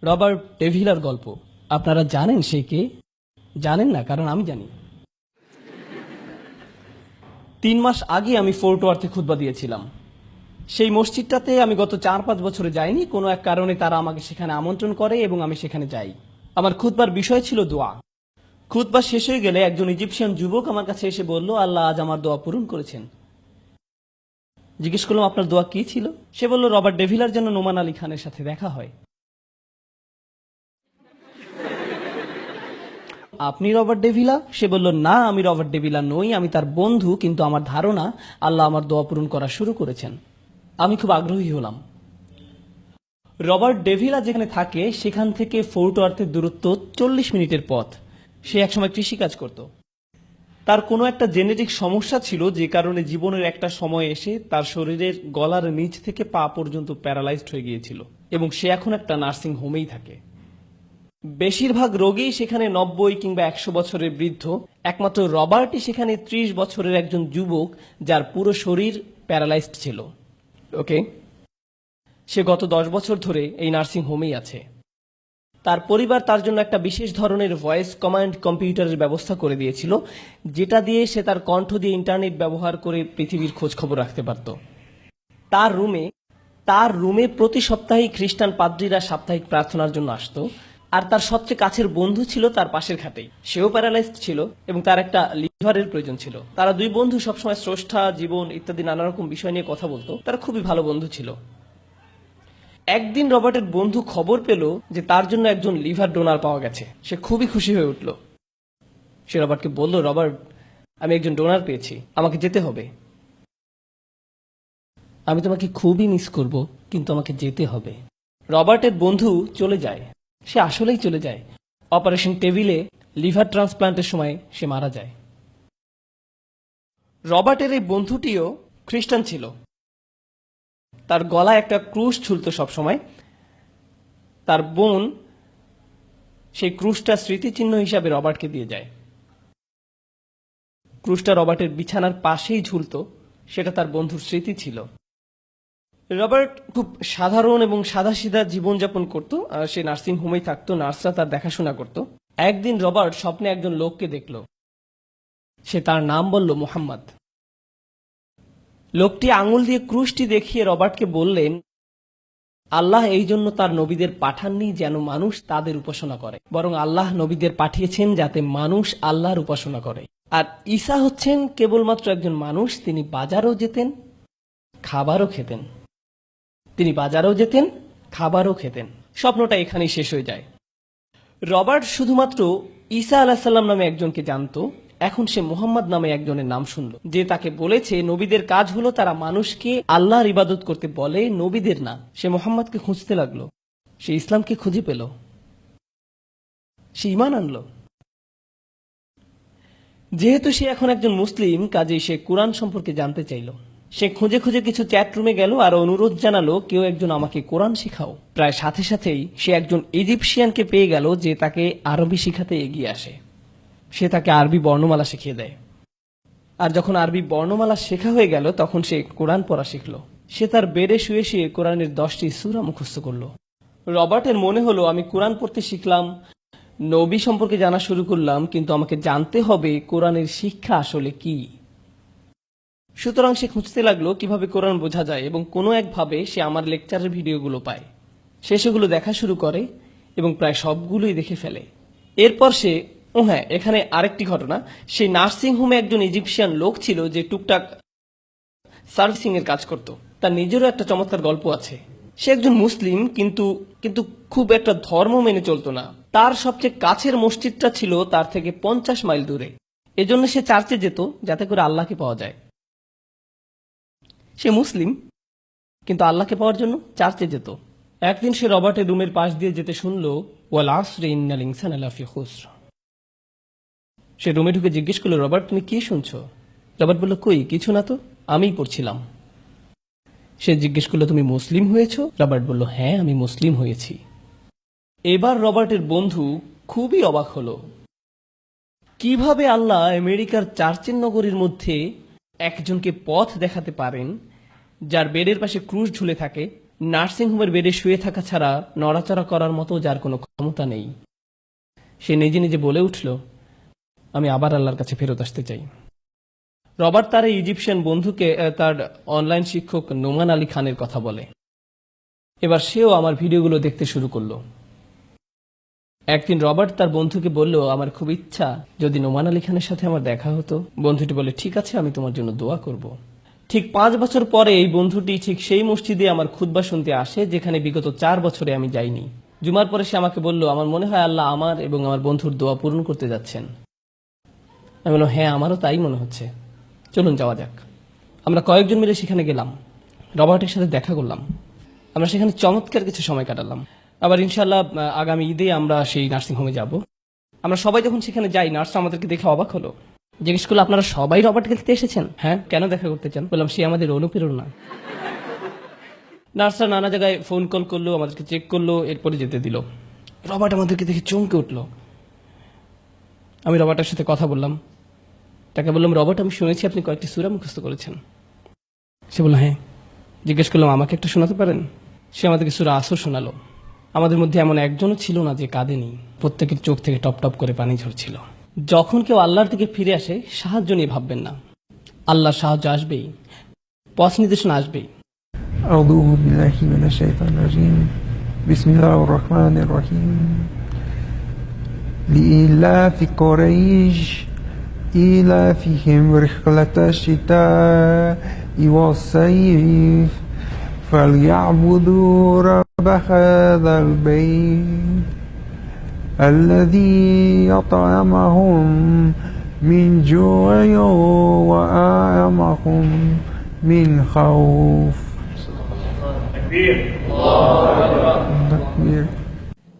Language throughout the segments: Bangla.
রবার্ট ডেভিলার গল্প। আপনারা জানেন সে কে? জানেন না, কারণ আমি জানি। 3 মাস আগে আমি ফোর্ট ওয়ার্থে খুতবা দিয়েছিলাম। সেই মসজিদটাতে আমি গত 4-5 বছরে যাইনি। কোনো এক কারণে তারা আমাকে সেখানে আমন্ত্রণ করে এবং আমি সেখানে যাই। আমার খুতবার বিষয় ছিল দোয়া। খুতবা শেষ হয়ে গেলে একজন ইজিপশিয়ান যুবক আমার কাছে এসে বলল, আল্লাহ আজ আমার দোয়া পূরণ করেছেন। জিজ্ঞেস করলাম, আপনার দোয়া কি ছিল? সে বলল, রবার্ট ডেভিলার জন্য নোমান আলী খানের সাথে দেখা হয়। আপনি রবার্ট ডেভিলা? সে বলল, না, আমি রবার্ট ডেভিলা নই, আমি তার বন্ধু, কিন্তু আমার ধারণা আল্লাহ আমার দোয়া পূরণ করা শুরু করেছেন। আমি খুব আগ্রহী হলাম। রবার্ট ডেভিলা যেখানে থাকে সেখান থেকে ফোর্ট ওয়ার্থের দূরত্ব 40 মিনিটের পথ। সে একসময় কৃষিকাজ করত। তার কোনো একটা জেনেটিক সমস্যা ছিল, যে কারণে জীবনের একটা সময় এসে তার শরীরের গলার নিচ থেকে পা পর্যন্ত প্যারালাইজড হয়ে গিয়েছিল এবং সে এখন একটা নার্সিং হোমেই থাকে। বেশিরভাগ রোগী সেখানে 90 কিংবা 100 বছরের বৃদ্ধ। একমাত্র রবার্টই সেখানে 30 বছরের একজন যুবক, যার পুরো শরীর প্যারালাইজড ছিল। ওকে, সে গত 10 বছর ধরে এই নার্সিং হোমেই আছে। তার পরিবার তার জন্য একটা বিশেষ ধরনের ভয়েস কমান্ড কম্পিউটারের ব্যবস্থা করে দিয়েছিল, যেটা দিয়ে সে তার কণ্ঠ দিয়ে ইন্টারনেট ব্যবহার করে পৃথিবীর খোঁজ খবর রাখতে পারত। তার রুমে প্রতি সপ্তাহেই খ্রিস্টান পাদ্রীরা সাপ্তাহিক প্রার্থনার জন্য আসতো। আর তার সবচেয়ে কাছের বন্ধু ছিল তার পাশের খাটেই। সেও প্যারালাইজড ছিল এবং তার একটা লিভারের প্রয়োজন ছিল। তারা দুই বন্ধু সবসময় স্রষ্টা, জীবন ইত্যাদি নানা রকম বিষয় নিয়ে কথা বলতো। তারা খুবই ভালো বন্ধু ছিল। একদিন রবার্টের বন্ধু খবর পেল যে তার জন্য একজন লিভার ডোনার পাওয়া গেছে। সে খুবই খুশি হয়ে উঠল। সে রবার্টকে বলল, রবার্ট, আমি একজন ডোনার পেয়েছি, আমাকে যেতে হবে। আমি তোমাকে খুবই মিস করব, কিন্তু আমাকে যেতে হবে। রবার্টের বন্ধু চলে যায়। সে আসলেই চলে যায়। অপারেশন টেবিলে লিভার ট্রান্সপ্লান্টের সময় সে মারা যায়। রবার্টের এই বন্ধুটিও খ্রিস্টান ছিল। তার গলায় একটা ক্রুশ ঝুলত সবসময়। তার বোন সেই ক্রুশটা স্মৃতিচিহ্ন হিসাবে রবার্টকে দিয়ে যায়। ক্রুশটা রবার্টের বিছানার পাশেই ঝুলত। সেটা তার বন্ধুর স্মৃতি ছিল। রবার্ট খুব সাধারণ এবং সাদাসিধা জীবনযাপন করত। সে নার্সিং হোমেই থাকতো, নার্সরা তার দেখাশোনা করত। একদিন রবার্ট স্বপ্নে একজন লোককে দেখল। সে তার নাম বলল মোহাম্মদ। লোকটি আঙুল দিয়ে ক্রুশটি দেখিয়ে রবার্টকে বললেন, আল্লাহ এই জন্য তার নবীদের পাঠাননি যেন মানুষ তাদের উপাসনা করে, বরং আল্লাহ নবীদের পাঠিয়েছেন যাতে মানুষ আল্লাহর উপাসনা করে। আর ঈসা হচ্ছেন কেবলমাত্র একজন মানুষ। তিনি বাজারও যেতেন, খাবারও খেতেন। স্বপ্নটা এখানেই শেষ হয়ে যায়। রবার্ট শুধুমাত্র ঈসা আলাহিসাল্লাম নামে একজনকে জানত। এখন সে মুহাম্মদ নামে একজনের নাম শুনল, যে তাকে বলেছে নবীদের কাজ হলো তারা মানুষকে আল্লাহর ইবাদত করতে বলে, নবীদের না। সে মুহাম্মদকে খুঁজতে লাগলো। সে ইসলামকে খুঁজে পেল। সে ঈমান আনল। যেহেতু সে এখন একজন মুসলিম, কাজেই সে কুরআন সম্পর্কে জানতে চাইল। সে খুঁজে খুঁজে কিছু চ্যাট রুমে গেল আর অনুরোধ জানালো, কেউ একজন আমাকে কোরআন শেখাও। প্রায় সাথে সাথেই সে একজন ইজিপশিয়ানকে পেয়ে গেল, যে তাকে আরবি শিখাতে এগিয়ে আসে। সে তাকে আরবি বর্ণমালা শিখিয়ে দেয়। আর যখন আরবি বর্ণমালা শেখা হয়ে গেল, তখন সে কোরআন পড়া শিখল। সে তার বেডে শুয়ে শুয়ে কোরআনের 10টি সূরা মুখস্থ করল। রবার্টের মনে হলো, আমি কোরআন পড়তে শিখলাম, নবী সম্পর্কে জানা শুরু করলাম, কিন্তু আমাকে জানতে হবে কোরআনের শিক্ষা আসলে কি। সুতরাং সে খুঁজতে লাগলো কিভাবে কোরআন বোঝা যায়, এবং কোনো একভাবে সে আমার লেকচারের ভিডিওগুলো পায়। সে সেগুলো দেখা শুরু করে এবং প্রায় সবগুলোই দেখে ফেলে। এরপর সে হ্যাঁ, এখানে আরেকটি ঘটনা। সেই নার্সিং হোমে একজন ইজিপশিয়ান লোক ছিল, যে টুকটাক সার্ভিসিং এর কাজ করত। তার নিজেরও একটা চমৎকার গল্প আছে। সে একজন মুসলিম, কিন্তু খুব একটা ধর্ম মেনে চলত না। তার সবচেয়ে কাছের মসজিদটা ছিল তার থেকে 50 মাইল দূরে। এজন্য সে চার্চে যেত, যাতে করে আল্লাহকে পাওয়া যায়। সে মুসলিম, কিন্তু আল্লাহকে পাওয়ার জন্য চার্চে যেত। একদিন সে রবার্টের রুমের পাশ দিয়ে যেতে শুনল, ওয়াল আসরি ইন্নাল ইনসানা লাফি খুসর। সে রুমে ঢুকে জিজ্ঞেস করলো, রবার্ট, তুমি কি শুনছো? রবার্ট বলল, কই কিছু না তো, আমিই পড়ছিলাম। সে জিজ্ঞেস করলো, তুমি মুসলিম হয়েছ? রবার্ট বলল, হ্যাঁ, আমি মুসলিম হয়েছি। এবার রবার্টের বন্ধু খুবই অবাক হলো। কিভাবে আল্লাহ আমেরিকার চার্চের নগরীর মধ্যে একজনকে পথ দেখাতে পারেন, যার বেডের পাশে ক্রুশ ঝুলে থাকে, নার্সিংহোমের বেডে শুয়ে থাকা ছাড়া নড়াচড়া করার মতো যার কোনো ক্ষমতা নেই, সে নিজে নিজে বলে উঠল, আমি আবার আল্লাহর কাছে ফেরত আসতে চাই। রবার্ট তার এই ইজিপশিয়ান বন্ধুকে তার অনলাইন শিক্ষক নোমান আলী খানের কথা বলে। এবার সেও আমার ভিডিওগুলো দেখতে শুরু করলো। একদিন রবার্ট তার বন্ধুকে বলল, আমার খুব ইচ্ছা যদি নোমান আলী খানের সাথে আমার দেখা হতো। বন্ধুটি বলে, ঠিক আছে, আমি তোমার জন্য দোয়া করব। ঠিক 5 বছর পরে এই বন্ধুটি ঠিক সেই মসজিদে আমার খুতবা শুনতে আসে যেখানে বিগত 4 বছরে আমি যাইনি। জুমার পরে সে আমাকে বলল, আমার মনে হয় আল্লাহ আমার এবং আমার বন্ধুর দোয়া পূরণ করতে যাচ্ছেন। আমি বললাম, হ্যাঁ, আমারও তাই মনে হচ্ছে, চলুন যাওয়া যাক। আমরা কয়েকজন মিলে সেখানে গেলাম, রবার্টের সাথে দেখা করলাম। আমরা সেখানে চমৎকার কিছু সময় কাটালাম। আবার ইনশাল্লাহ আগামী ঈদে আমরা সেই নার্সিংহোমে যাব। আমরা সবাই যখন সেখানে যাই, নার্সরা আমাদেরকে দেখে অবাক হলো, জিজ্ঞেস করলো, আপনারা সবাই রবার্টকে দেখতে এসেছেন? হ্যাঁ, কেন দেখা করতে চান? বললাম, সে আমাদের অনুপ্রেরণা। নার্সরা নানা জায়গায় ফোন কল করলো, আমাদেরকে চেক করলো, এরপরে যেতে দিল। রবার্ট আমাদেরকে দেখে চমকে উঠলো। আমি রবার্টের সাথে কথা বললাম, তাকে বললাম, রবার্ট, আমি শুনেছি আপনি কয়েকটি সূরা মুখস্থ করেছেন। সে বলল, হ্যাঁ। জিজ্ঞেস করলাম, আমাকে একটা শোনাতে পারেন? সে আমাদেরকে সূরা আসর শোনালো। আমাদের মধ্যে এমন একজনও ছিল না যে কাঁদেনি। প্রত্যেকের চোখ থেকে টপ টপ করে পানি ঝরছিল। যখন কেউ আল্লাহর দিকে ফিরে আসে, সাহায্য নিয়ে ভাববেন না, আল্লাহর সাহায্য আসবেই, পথ নির্দেশনা আসবেই। أعوذ بالله من الشيطان الرجيم بسم الله الرحمن الرحيم لإيلاف قريش إيلافهم رحلة الشتاء والصيف فليعبدوا رب هذا البيت الذي أطعمهم من جوع وآمنهم من خوف.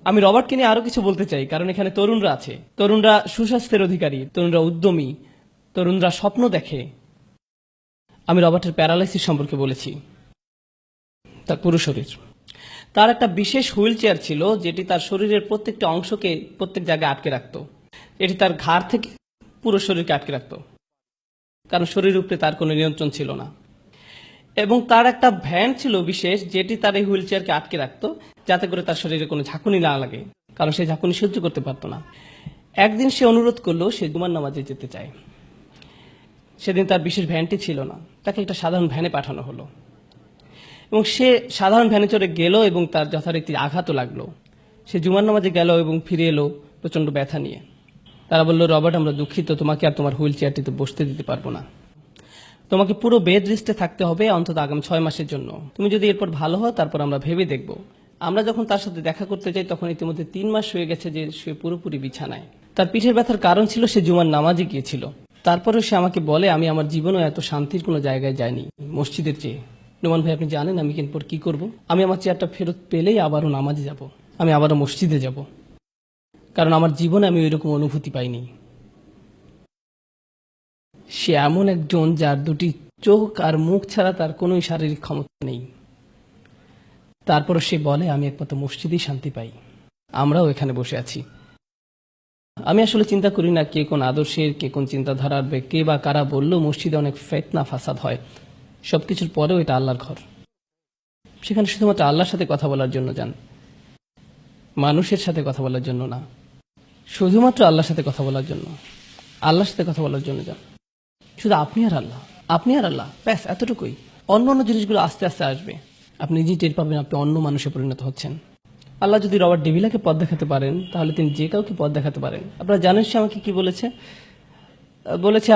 আমি রবার্টকে নিয়ে আরো কিছু বলতে চাই, কারণ এখানে তরুণরা আছে। তরুণরা সুস্বাস্থ্যের অধিকারী, তরুণরা উদ্যমী, তরুণরা স্বপ্ন দেখে। আমি রবার্টের প্যারালাইসিস সম্পর্কে বলেছি, তার পুরো শরীর। তার একটা বিশেষ হুইল চেয়ার ছিল যেটি তার শরীরের প্রত্যেকটা অংশকে প্রত্যেক জায়গায় আটকে রাখত। এটি তার ঘাড় থেকে পুরো শরীরকে আটকে রাখত, কারণ শরীরের উপরে তার কোনো নিয়ন্ত্রণ ছিল না। এবং তার একটা ভ্যান ছিল বিশেষ, যেটি তার এই হুইল চেয়ারকে আটকে রাখতো, যাতে করে তার শরীরে কোনো ঝাঁকুনি না লাগে, কারণ সে ঝাঁকুনি সহ্য করতে পারতো না। একদিন সে অনুরোধ করলো সে জুমার নামাজে যেতে চায়। সেদিন তার বিশেষ ভ্যানটি ছিল না, তাকে একটা সাধারণ ভ্যানে পাঠানো হলো এবং সে সাধারণ ভ্যানে চড়ে গেল এবং তার যথারীতি আঘাতও লাগলো। সে জুমার নামাজে গেল এবং ফিরে এলো প্রচন্ড ব্যথা নিয়ে। তারা বলল, রবার্ট, আমরা দুঃখিত, তোমাকে আর তোমার হুইল চেয়ারটিতে বসতে দিতে পারবো না। তোমাকে পুরো বেড রেস্টে থাকতে হবে অন্তত আগামী 6 মাসের জন্য। তুমি যদি এরপর ভালো হও তারপর আমরা ভেবে দেখব। আমরা যখন তার সাথে দেখা করতে যাই তখন ইতিমধ্যে 3 মাস হয়ে গেছে যে সে পুরোপুরি বিছানায়। তার পিঠের ব্যথার কারণ ছিল সে জুমার নামাজে গিয়েছিল। তারপরে সে আমাকে বলে, আমি আমার জীবনেও এত শান্তির কোনো জায়গায় যাইনি মসজিদের চেয়ে। নোমান ভাই, আপনি জানেন আমি এরপর কি করব? আমি আমার চেয়ারটা ফেরত পেলেই আবারও নামাজে যাব, আমি আবারও মসজিদে যাব, কারণ আমার জীবনে আমি ওইরকম অনুভূতি পাইনি। সে এমন একজন যার দুটি চোখ আর মুখ ছাড়া তার কোনো শারীরিক ক্ষমতা নেই। তারপর সে বলে, আমি একমাত্র মসজিদেই শান্তি পাই। আমরাও এখানে বসে আছি। আমি আসলে চিন্তা করি না কে কোন আদর্শের, কে কোন চিন্তাধারার, কে বা কারা বললো মসজিদে অনেক ফিতনা ফাসাদ হয়। সবকিছুর পরেও এটা আল্লাহর ঘর। সেখানে শুধুমাত্র আল্লাহর সাথে কথা বলার জন্য যান, মানুষের সাথে কথা বলার জন্য না। শুধুমাত্র আল্লাহর সাথে কথা বলার জন্য, আল্লাহর সাথে কথা বলার জন্য যান। শুধু আপনি আর আল্লাহ, আপনি আর আল্লাহ, ব্যাস, এতটুকুই। অন্য অন্য জিনিসগুলো আস্তে আস্তে আসবে। আপনি নিজেই টের পাবেন আপনি অন্য মানুষে পরিণত হচ্ছেন। আল্লাহ যদি রবার্ট ডেভিলাকে পথ দেখাতে পারেন, তাহলে তিনি যে কাউকে পথ দেখাতে পারেন। আপনারা জানেন সে আমাকে কি বলেছে,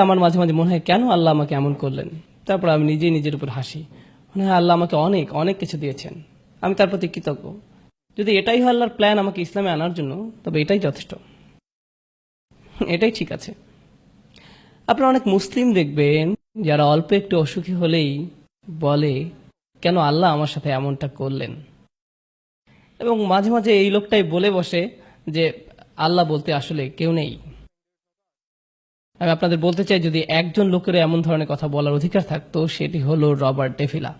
আমার মাঝে মাঝে মনে হয় কেন আল্লাহ আমাকে এমন করলেন। তারপর আমি নিজেই নিজের উপর হাসি। মনে হয় আল্লাহ আমাকে অনেক অনেক কিছু দিয়েছেন, আমি তার প্রতি কৃতজ্ঞ। যদি এটাই হয় আল্লাহর প্ল্যান আমাকে ইসলামে আনার জন্য, তবে এটাই যথেষ্ট, এটাই ঠিক আছে। আপনারা অনেক মুসলিম দেখবেন যারা অল্প একটু অসুখী হলেই বলে, কেন আল্লাহ আমার সাথে এমনটা করলেন। এবং মাঝে মাঝে এই লোকটাই বলে বসে যে আল্লাহ বলতে আসলে কেউ নেই। আমি আপনাদের বলতে চাই, যদি একজন লোকের এমন ধরনের কথা বলার অধিকার থাকতো, সেটি হলো রবার্ট ডেভিলা।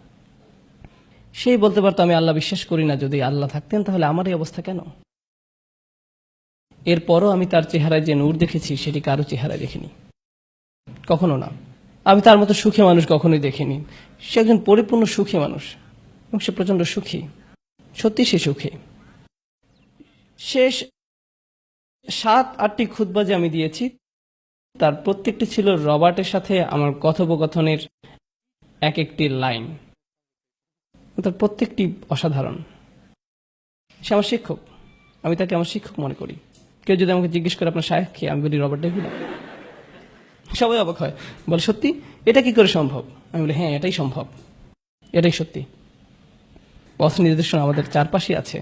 সেই বলতে পারতো, আমি আল্লাহ বিশ্বাস করি না, যদি আল্লাহ থাকতেন তাহলে আমার এই অবস্থা কেন। এরপরও আমি তার চেহারায় যে নূর দেখেছি সেটি কারো চেহারায় দেখিনি, কখনো না। আমি তার মতো সুখী মানুষ কখনোই দেখিনি। সে একজন পরিপূর্ণ সুখী মানুষ। এবং সে প্রচন্ড সুখী, সত্যি সে সুখী। শেষ 7-8টি খুতবা যে আমি দিয়েছি তার প্রত্যেকটি ছিল রবার্টের সাথে আমার কথোপকথনের এক একটি লাইন, তার প্রত্যেকটি অসাধারণ। সে আমার শিক্ষক, আমি তাকে আমার শিক্ষক মনে করি। কেউ যদি আমাকে জিজ্ঞেস করে আপনার শায়েখ কে, আমি বলি রবার্ট ডেভিড। সবাই অবাক হয়, বলে সত্যি, এটা কি করে সম্ভব? আমি বলি হ্যাঁ, এটাই সম্ভব, এটাই সত্যি। পথ নির্দেশনা আমাদের চারপাশে আছে।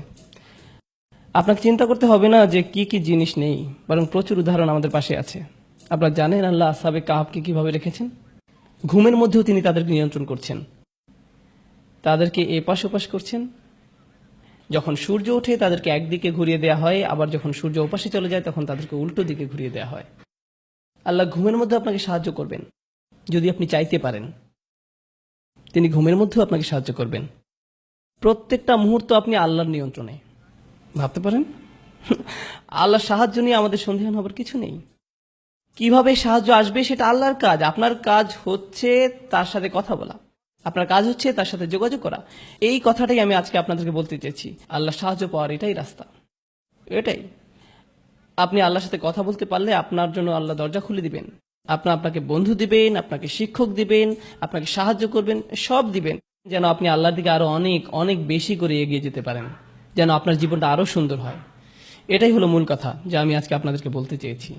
আপনাকে চিন্তা করতে হবে না যে কি কি জিনিস নেই, বরং প্রচুর উদাহরণ আমাদের পাশে আছে। আপনারা জানেন আল্লাহ আসহাবে কাহাবকে কিভাবে রেখেছেন? ঘুমের মধ্যেও তিনি তাদেরকে নিয়ন্ত্রণ করছেন, তাদেরকে এপাশ ওপাশ করছেন। যখন সূর্য ওঠে তাদেরকে একদিকে ঘুরিয়ে দেওয়া হয়, আবার যখন সূর্য ওপাশে চলে যায় তখন তাদেরকে উল্টো দিকে ঘুরিয়ে দেওয়া হয়। আল্লাহ ঘুমের মধ্যে আপনাকে সাহায্য করবেন যদি আপনি চাইতে পারেন। তিনি ঘুমের মধ্যেও আপনাকে সাহায্য করবেন। প্রত্যেকটা মুহূর্ত আপনি আল্লাহর নিয়ন্ত্রণে। ভাবতে পারেন, আল্লাহর সাহায্য নিয়ে আমাদের সন্দেহান হবার কিছু নেই। কিভাবে সাহায্য আসবে সেটা আল্লাহর কাজ। আপনার কাজ হচ্ছে তার সাথে কথা বলা, আপনার কাজ হচ্ছে তার সাথে যোগাযোগ করা। এই কথাটাই আমি আজকে আপনাদেরকে বলতে চেয়েছি। আল্লাহ সাহায্য পাওয়ার এটাই রাস্তা, এটাই। আপনি আল্লাহর সাথে কথা বলতে পারলে আপনার জন্য আল্লাহ দরজা খুলে দিবেন। আপনাকে বন্ধু দিবেন, আপনাকে শিক্ষক দিবেন, আপনাকে সাহায্য করবেন, সব দিবেন, যেন আপনি আল্লাহর দিকে আরো অনেক অনেক বেশি করে এগিয়ে যেতে পারেন, যেন আপনার জীবনটা আরো সুন্দর হয়। এটাই হলো মূল কথা যা আমি আজকে আপনাদেরকে বলতে চেয়েছি।